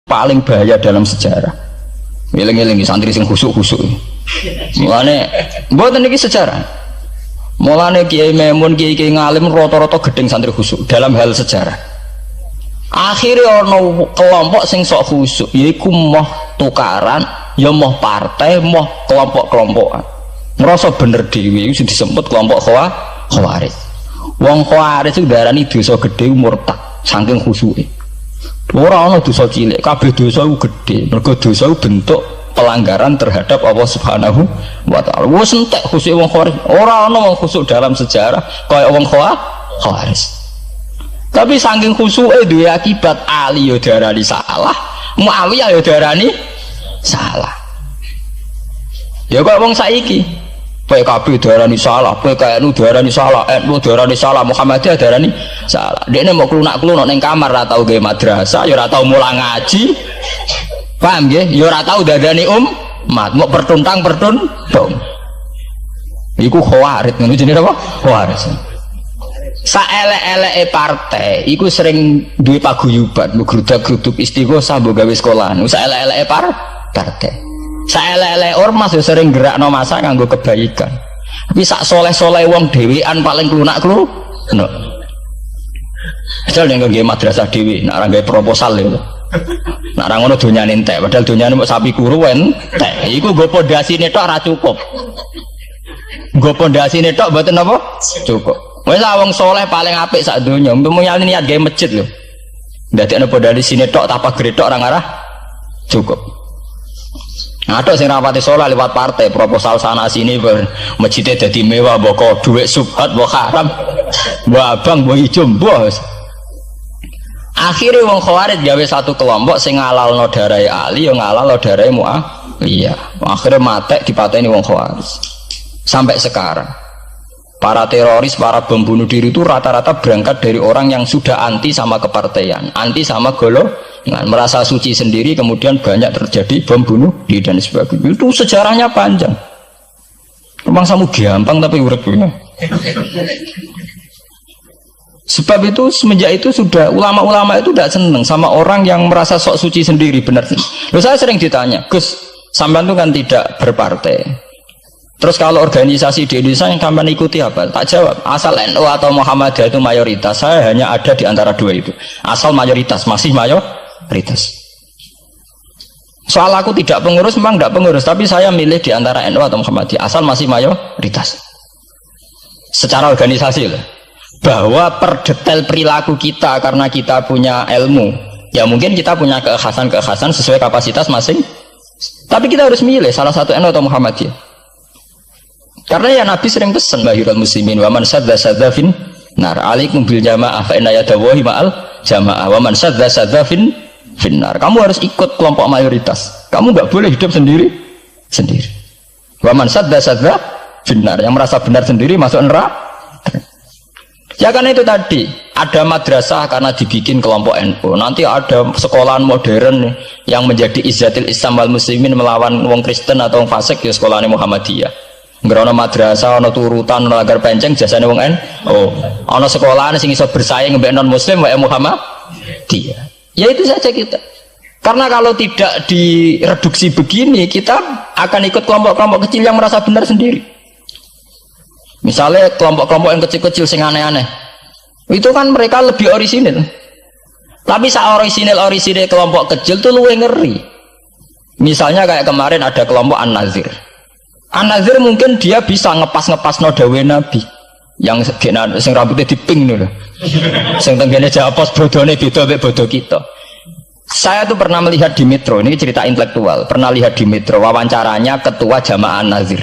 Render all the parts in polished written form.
paling bahaya dalam sejarah. Ngiling-ngiling santri sing khusuk-khusuk. Mulane mboten iki sejarah. Mulane Kiai Memun, Kiai ngalim rata-rata gedeng santri khusuk dalam hal sejarah. Akhirnya ono kelompok sing sok khusuk, yaiku moh tukaran, ya moh partai, moh kelompok-kelompokan. Ngerasa bener dhewe iku disebut kelompok Khawarij. Wong Khawarij itu darani dosa gedhe murtad saking khusuke. Ora ana dosa cilik, kabeh dosa iku gedhe. Mergo dosa iku bentuk pelanggaran terhadap Allah Subhanahu wa taala. Wis entek khusuk wong Khawarij. Ora ana wong khusuk dalam sejarah kaya wong Khawarij. Tapi saking khusuke duwe akibat Ali yo darani salah, Muawiyah yo darani salah. Ya kok wong saiki PKB darani salah, PKNU darani salah, NU darani salah, Muhammadiyah darani salah. Dekne mau klunak-klunak ning kamar ora tau gawe madrasah, ya ora tau mulang ngaji. Paham nggih? Ya ora tau dadani umat, mau pertuntang-pertuntung. Iku Khawarij, ngono jenenge apa? Khawarij. Saelek-eleke partai iku sering duwe paguyuban, ngrudak-gruduk istighosah mbok gawe sekolahan. Saelek-eleke partai. Saelek-eleke ormas yo sering gerakno masa kanggo kebaikan. Tapi sak soleh-soleh wong dhewean paling klunak-klunak. Asal nek nggih madrasah dhewe, nek ora gawe proposal lho. Nek ora ngono donyane entek, padahal donyane mok sapi kuru entek. Iku nggo pondasine tok ora cukup. Nggo pondasine tok mboten apa? Cukup. Wis wong soleh paling apik sak donya, umpama niat gawe masjid lho. Ndadekno pondasine tok apa gredok ora ngarah cukup. Ada sing rapati soleh lewat partai proposal sana sini masjidnya jadi mewah mbok duit subhat mbok haram mbok abang mbok ijo mbok. Akhirnya wong Khawarij gawe satu kelompok sing ngalalno darahe Ali yo ngalalno darahe Muawiyah. Akhirnya matek dipateni wong Khawarij. Sampai sekarang para teroris, para bom bunuh diri itu rata-rata berangkat dari orang yang sudah anti sama kepartaian, anti sama golongan, merasa suci sendiri, kemudian banyak terjadi bom bunuh diri dan sebagainya. Itu sejarahnya panjang. Memang samu gampang tapi urip-urip. Sebab itu semenjak itu sudah ulama-ulama itu tidak senang sama orang yang merasa sok suci sendiri, benar. Loh, saya sering ditanya, Gus, sampean itu kan tidak berpartai. Terus kalau organisasi di Indonesia yang sampean ikuti apa? Tak jawab. Asal NU atau Muhammadiyah itu mayoritas, saya hanya ada di antara dua itu. Asal mayoritas, masih mayoritas. Soal aku tidak pengurus, memang tidak pengurus, tapi saya milih di antara NU atau Muhammadiyah. Asal masih mayoritas. Secara organisasi lah. Bahwa per detail perilaku kita karena kita punya ilmu, ya mungkin kita punya keekhasan sesuai kapasitas masing. Tapi kita harus milih salah satu NU atau Muhammadiyah. Karena ya Nabi sering pesan bahirul muslimin wa man sadza fin nar alaikum bil jamaah fa inna yadawahi ma'al jamaah wa man sadza fin nar. Kamu harus ikut kelompok mayoritas. Kamu enggak boleh hidup sendiri. Wa man sadza fin nar, yang merasa benar sendiri masuk neraka. Ya karena itu tadi ada madrasah karena dibikin kelompok NU. Nanti ada sekolahan modern yang menjadi izzatil Islam wal muslimin melawan wong Kristen atau wong fasik, ya sekolahane Muhammadiyah. Nggak ada madrasah, ada turutan, ada lagar penceng, jasanya wong ada sekolahan sing iso bersaing mbek non muslim wae Muhammadiyah. Ya itu saja kita. Karena kalau tidak direduksi begini, kita akan ikut kelompok-kelompok kecil yang merasa benar sendiri. Misalnya kelompok-kelompok yang kecil-kecil sing aneh-aneh, itu kan mereka lebih orisinil. Tapi saat orisinil kelompok kecil tuh luwih ngeri. Misalnya kayak kemarin ada kelompok An-Nazir. An-Nazir mungkin dia bisa ngepas no dawe Nabi yang sing rambutnya diping nih, sing tenggene japos bodone beda mek bodo kita. Saya tuh pernah melihat di Metro, ini cerita intelektual, pernah lihat di Metro wawancaranya ketua Jamaah An-Nazir.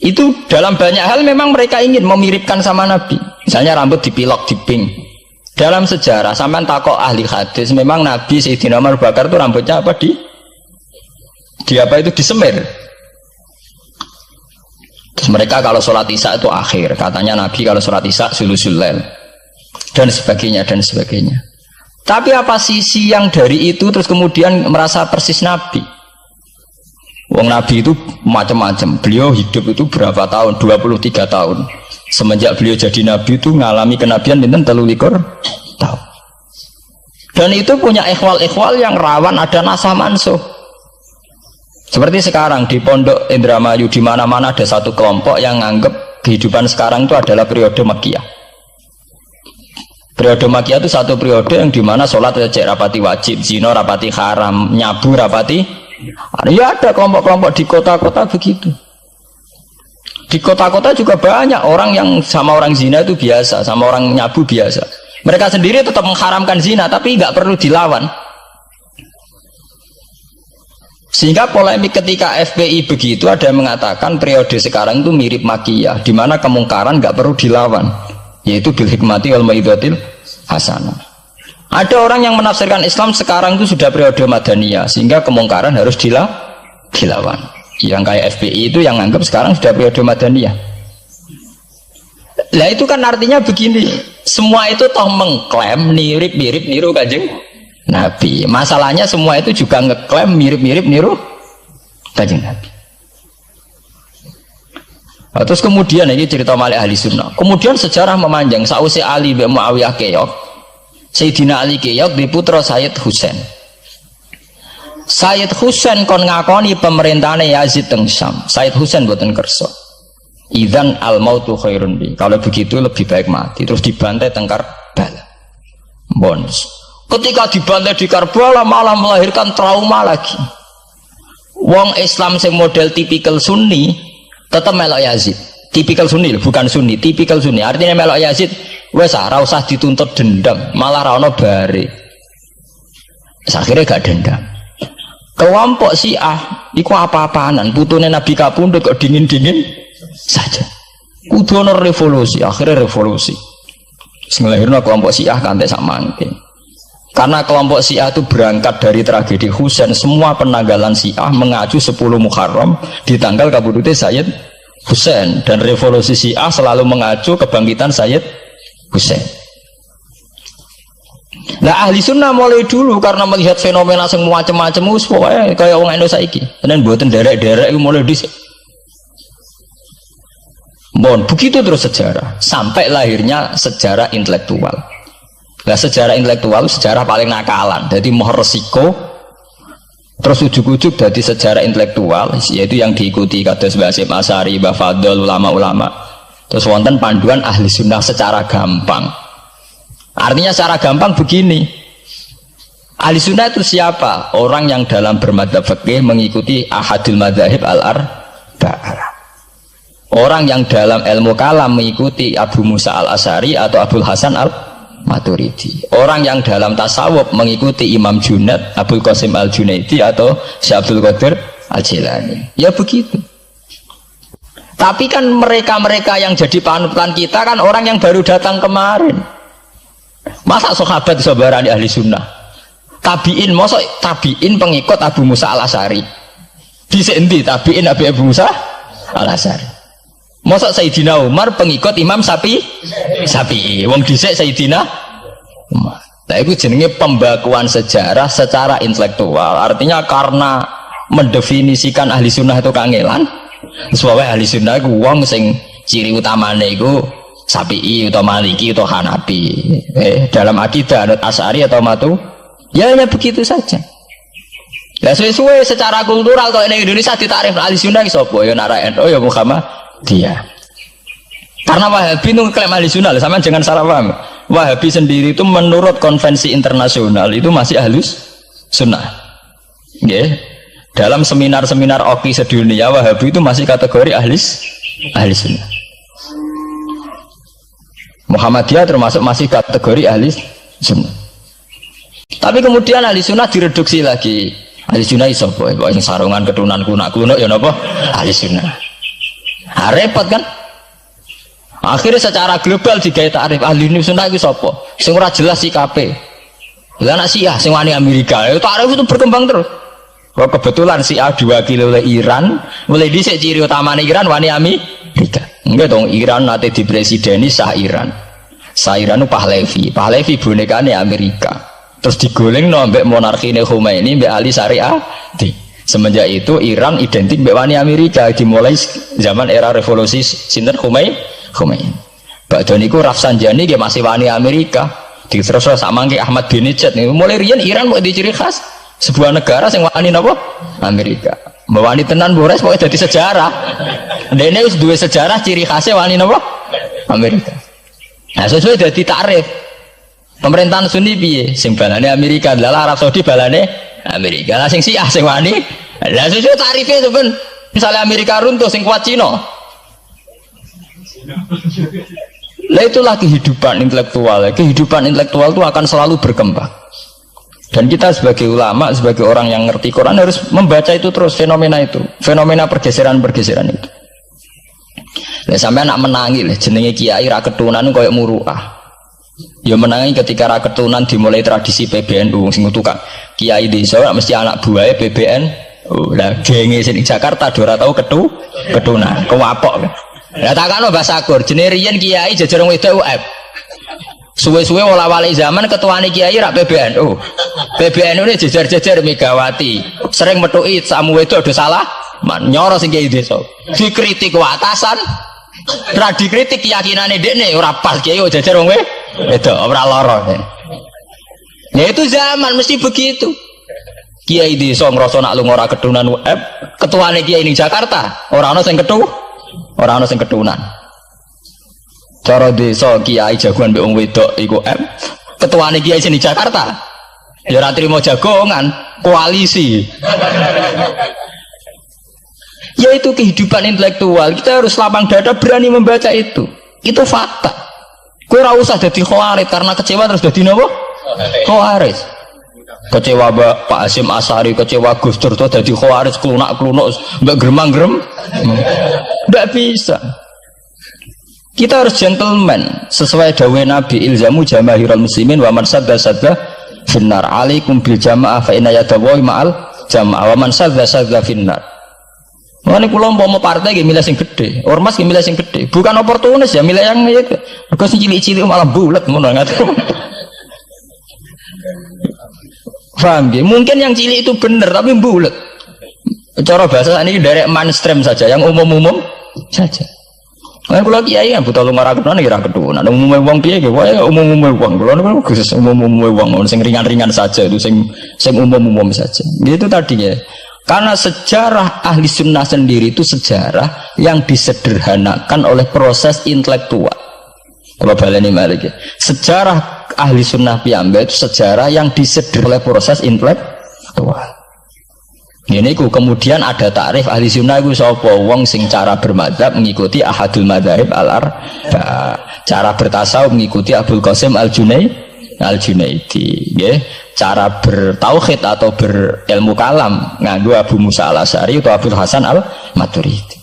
Itu dalam banyak hal memang mereka ingin memiripkan sama Nabi. Misalnya rambut dipilok diping. Dalam sejarah sampean takok ahli hadis, memang Nabi Sayyidina Umar Bakar itu rambutnya apa di apa itu disemir. Terus mereka kalau sholat isya itu akhir, katanya Nabi kalau sholat isya sulusul lail dan sebagainya. Tapi apa sisi yang dari itu terus kemudian merasa persis Nabi? Wong Nabi itu macam-macam. Beliau hidup itu berapa tahun? 23 tahun. Semenjak beliau jadi Nabi itu ngalami kenabian bintang 13 tahun. Dan itu punya ikhwal-ikhwal yang rawan ada nasah mansuh. Seperti sekarang di Pondok Indramayu, di mana-mana ada satu kelompok yang anggap kehidupan sekarang itu adalah periode Makkiyah. Periode Makkiyah itu satu periode yang dimana sholat cek rapati wajib, zina rapati haram, nyabu rapati. Ya ada kelompok-kelompok di kota-kota begitu. Di kota-kota juga banyak orang yang sama orang zina itu biasa, sama orang nyabu biasa. Mereka sendiri tetap mengharamkan zina, tapi nggak perlu dilawan. Sehingga polemik ketika FPI begitu, ada yang mengatakan periode sekarang itu mirip Makkiyah, di mana kemungkaran nggak perlu dilawan, yaitu bil hikmati wal mau'izatil hasanah. Ada orang yang menafsirkan Islam sekarang itu sudah periode Madaniyah, sehingga kemungkaran harus dilawan. Yang kayak FPI itu yang anggap sekarang sudah periode Madaniyah. Lah itu kan artinya begini, semua itu toh mengklaim mirip-mirip niru Kanjeng Nabi. Masalahnya semua itu juga ngeklaim mirip-mirip niru Kanjeng Nabi. Nah, terus kemudian ini cerita Malik ahli sunnah. Kemudian sejarah memanjang. Sausi Ali bin Muawiyah keok, Sayyidina Ali keok di putra Sayyid Husain. Sayyid Husain kon ngakoni pemerintahane Yazid teng Syam. Sayyid Husain boten kersa. Idzan al mautu khairun bi. Kalau begitu lebih baik mati. Terus dibantai teng Karbala. Bonus. Ketika dibantai di Karbala malah melahirkan trauma lagi. Wong Islam sing model tipikal Sunni tetap melok Yazid. Tipikal Sunni bukan Sunni, tipikal Sunni. Artinya melok Yazid wes ora usah dituntut dendam, malah ra ono bare. Akhirnya gak dendam. Kelompok Syiah iku apa-apaanan, putune Nabi kapundhut kok dingin-dingin saja. Kudu ono revolusi, akhirnya revolusi. Sing nglahirno kelompok Syiah kanthi sak mangke. Karena kelompok Syiah itu berangkat dari tragedi Husain, semua penanggalan Syiah mengacu 10 Muharram di tanggal kabudute Sayyid Husain, dan revolusi Syiah selalu mengacu kebangkitan Sayyid Husain. Nah ahli sunnah mulai dulu karena melihat fenomena yang macam-macam pokoknya kayak orang Indonesia saiki. Dan buatan derek-derek itu mulai dhisik. Bon, begitu terus sejarah sampai lahirnya sejarah intelektual. Nah sejarah intelektual sejarah paling nakalan. Jadi mau resiko terus ujuk-ujuk dari sejarah intelektual, yaitu yang diikuti kados Mbah Hasyim Asy'ari, Mbah Fadl, ulama-ulama. Terus wonten panduan ahli sunnah secara gampang. Artinya secara gampang begini, ahli sunnah itu siapa? Orang yang dalam bermadzhab fikih mengikuti ahadul madzahib al-arba'ah. Orang yang dalam ilmu kalam mengikuti Abu Musa al-Asy'ari atau Abul Hasan al-Maturidi. Orang yang dalam tasawuf mengikuti Imam Junaid, Abul Qasim al-Junaidi atau Syekh Abdul Qadir al-Jilani. Ya begitu. Tapi kan mereka-mereka yang jadi panutan kita kan orang yang baru datang kemarin. Masa sahabat sabarani ahli sunnah? Tabiin, masa tabiin pengikut Abu Musa al-Asy'ari? Dhisik endi tabiin Abu Musa al-Asy'ari? Masa Sayyidina Umar pengikut Imam Syafi'i? Wong dhisik Sayyidina Umar. Nah itu jenenge pembakuan sejarah secara intelektual. Artinya karena mendefinisikan ahli sunnah itu kangelan. Sebabnya ahli sunnah itu wong sing ciri utamane itu Syafi'i atau Maliki atau Hanafi. Dalam akidah anut Asy'ari atau Matu, ya hanya begitu saja. Ya sesuai secara kultural kalau di Indonesia ditarik ahli sunnah sapa ya Nara NU ya Muhammadiyah. Karena Wahabi itu klaim ahli sunnah, sama jangan salah paham. Wahabi sendiri itu menurut konvensi internasional itu masih ahlus sunnah. Nggih. Dalam seminar-seminar OKI sedunia Wahabi itu masih kategori ahli sunnah. Muhammadiyah termasuk masih kategori ahli sunnah. Tapi kemudian ahli sunnah direduksi lagi. Ahli sunnah iso boy, yang sarungan ketunan kuno ya napa? Ahli sunnah. Nah, repot kan? Akhirnya secara global digawe takrif ahli sunnah itu sapa? Sing ora jelas sikape. Lah anak Syiah sing wani Amerika, takrif itu berkembang terus. Kok kebetulan Syiah diwakili oleh Iran, mulai dhisik ciri utamane Iran wani Amerika. Enggak dong, Iran nanti di presideni Shah Iran. Shah Iran itu Pahlavi bonekane Amerika. Terus digoleng ambek monarkine Khomeini mbek Ali Syariah. Semenjak itu Iran identik mbek wani Amerika dimulai zaman era revolusi sinten Khomeini. Badhe niku Rafsanjani dia masih wani Amerika. Terus sama kayak Ahmad bin Nijat nih. Mulai rian Iran mau di ciri khas sebuah negara yang wani apa? Amerika. Wani tenan Boris pokoknya jadi sejarah. Dene wis duwe sejarah ciri khasnya wani apa? Amerika. Nah sesuai jadi tarif. Pemerintahan Sunni piye? Sing balane Amerika, lala Arab Saudi balane Amerika. Lah sing Syiah sing wani. Lah sesuai tarifnya itu ben. Misalnya Amerika runtuh sing kuat Cina. Lah itulah kehidupan intelektual. Kehidupan intelektual itu akan selalu berkembang. Dan kita sebagai ulama, sebagai orang yang ngerti Quran harus membaca itu terus, fenomena itu, fenomena pergeseran-pergeseran itu. Lah sampai anak menangi lah, jenenge kiai ra ketunan koyo muruah. Ya menangi ketika ra ketunan dimulai tradisi PBNU sing tukang kiai desa mesti anak buahe PBN. Oh, lah genge sing Jakarta ora tau ketunan, kewapok. Lah takano Mbah Sakur, jenenge riyen kiai jajar wedok UF. Suwe-suwe wala-wali zaman ketuane kiai rak PBNU. PBNU ini jajar-jajar Megawati. Sering metuki samu wedok do salah, nyoro sing kiai desa. Dikritik atasan, ra dikritik keyakinane dekne ora pas kiai jajar wong wedok ora lara. Ya itu zaman mesti begitu. Kiai desa ngrasa nak lunga ora ketunan UF, ketuane kiai ning Jakarta ora ana sing orang sing ketunan. Cara desa kiai jagoan mbek wong wedok iku ketuane kiai sing di Jakarta. Ya ora trimo jagongan, koalisi. Ya itu kehidupan intelektual. Kita harus lapang dada berani membaca itu. Itu fakta. Kowe ora usah dadi khawarij karena kecewa terus dadi napa? Khawarij. Kecewa Pak Hasyim Asy'ari, kecewa Gus Dur tuh jadi khawarij klunak-klunuk mbak gremang-grem. Tidak bisa. Kita harus gentleman sesuai dawuh Nabi ilzamu jamaahirul muslimin wa man sadda finnar alaikum bil jamaah fa inna yadallahi ma'al jamaah wa man sadda finnar. Mane kula umpama partai nggih milih sing gedhe, ormas nggih milih sing gedhe. Bukan oportunis ya milih yang itu. Mergo sing cilik-cilik malah bulet ngono ngaten. Paham ya? Mungkin yang cilik itu benar tapi bulat. Cara bahasa ini dari mainstream saja, yang umum-umum saja. Kan kalau kiai kan butuh lunga ra ketunan ya ra ketunan. Umume wong piye ge wae umum-umume wong. Kulo niku khusus umum-umume wong sing ringan-ringan saja itu sing umum-umum saja. Gitu tadinya. Karena sejarah ahli sunnah sendiri itu sejarah yang disederhanakan oleh proses intelektual. Kalau baleni malik ya. Sejarah ahli sunnah piyambak itu sejarah yang disederhanakan oleh proses intelektual. Ini kemudian ada takrif ahli sunnah itu sapa wong sing cara bermadzhab mengikuti ahadul madzhab al-arba, cara bertasawuf mengikuti Abdul Qasim Al-Junaidi, nggih. Cara bertauhid atau berilmu kalam nganggo Abu Musa Al-Asy'ari atau Abdul Hasan Al-Maturidi.